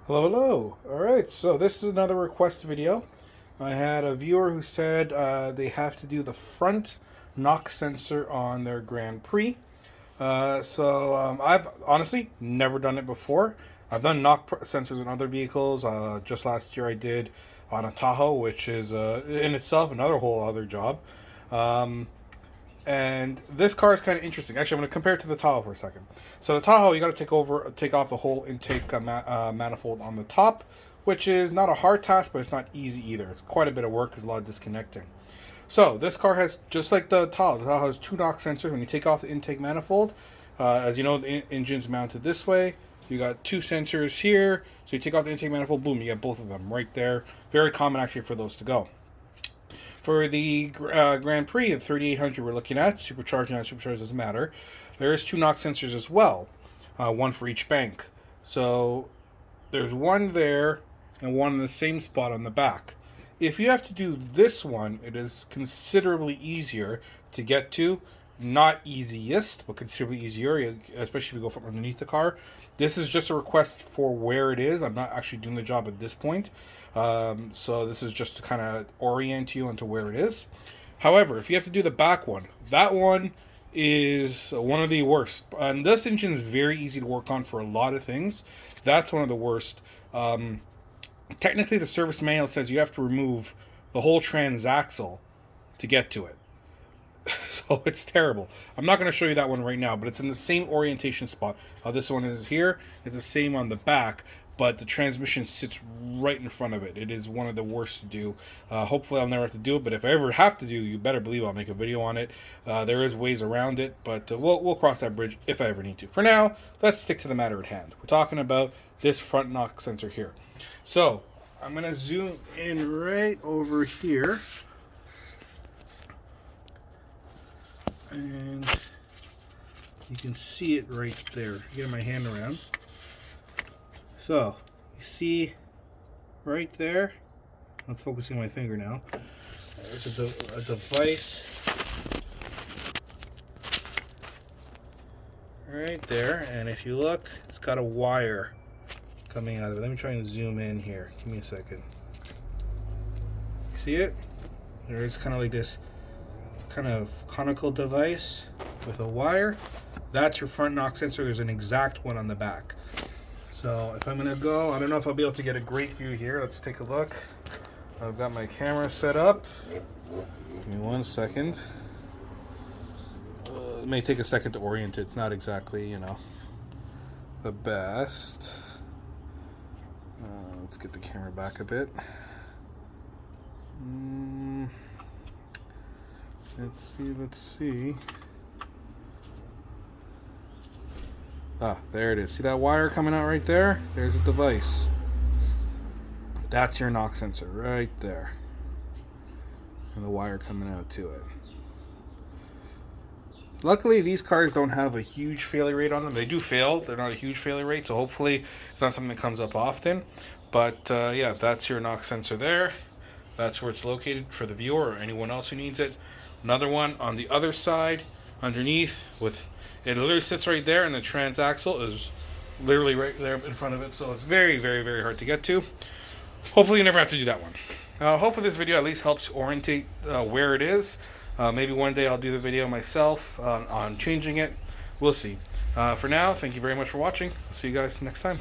Hello, hello. All right, so this is another request video. I had a viewer who said they have to do the front knock sensor on their Grand Prix. I've honestly never done it before. I've done sensors on other vehicles. Just last year I did on a Tahoe, which is in itself another whole other job. Um, and this car is kind of interesting. Actually, I'm going to compare it to the Tahoe for a second. So the Tahoe, you got to take off the whole intake manifold on the top, which is not a hard task, but it's not easy either. It's quite a bit of work. There's a lot of disconnecting. So this car has, just like the Tahoe has two knock sensors. When you take off the intake manifold, as you know, the engine's mounted this way. You got two sensors here. So you take off the intake manifold, boom, you get both of them right there. Very common actually for those to go. For the Grand Prix of 3800 we're looking at, supercharged and non-supercharged doesn't matter, there is two knock sensors as well, one for each bank. So there's one there and one in the same spot on the back. If you have to do this one, it is considerably easier to get to. Not easiest, but considerably easier, especially if you go from underneath the car. This is just a request for where it is. I'm not actually doing the job at this point. So this is just to kind of orient you onto where it is. However, if you have to do the back one, that one is one of the worst. And this engine is very easy to work on for a lot of things. That's one of the worst. Technically, the service manual says you have to remove the whole transaxle to get to it. So it's terrible. I'm not going to show you that one right now, but it's in the same orientation spot. This one is here. It's the same on the back, but the transmission sits right in front of it. It is one of the worst to do. Hopefully I'll never have to do it, but if I ever have to do, you better believe I'll make a video on it. There is ways around it, but we'll cross that bridge if I ever need to. For now, let's stick to the matter at hand. We're talking about this front knock sensor here. So I'm going to zoom in right over here. And you can see it right there. Getting my hand around. So you see right there. Let's focusing my finger now. There's a device right there, and if you look, it's got a wire coming out of it. Let me try and zoom in here. Give me a second. See it? There is kind of like this kind of conical device with a wire. That's your front knock sensor. There's an exact one on the back. So if I'm gonna go, I don't know if I'll be able to get a great view here. Let's take a look. I've got my camera set up. Give me 1 second. It may take a second to orient it. It's not exactly, the best. Let's get the camera back a bit. Let's see. There it is. See that wire coming out right there? There's a device. That's your knock sensor right there. And the wire coming out to it. Luckily, these cars don't have a huge failure rate on them. They do fail. They're not a huge failure rate, so hopefully it's not something that comes up often. But yeah, that's your knock sensor there. That's where it's located for the viewer or anyone else who needs it. Another one on the other side, underneath, with it literally sits right there, and the transaxle is literally right there in front of it. So it's very, very, very hard to get to. Hopefully you never have to do that one. Hopefully this video at least helps orientate where it is. Maybe one day I'll do the video myself on changing it. We'll see. For now, thank you very much for watching. I'll see you guys next time.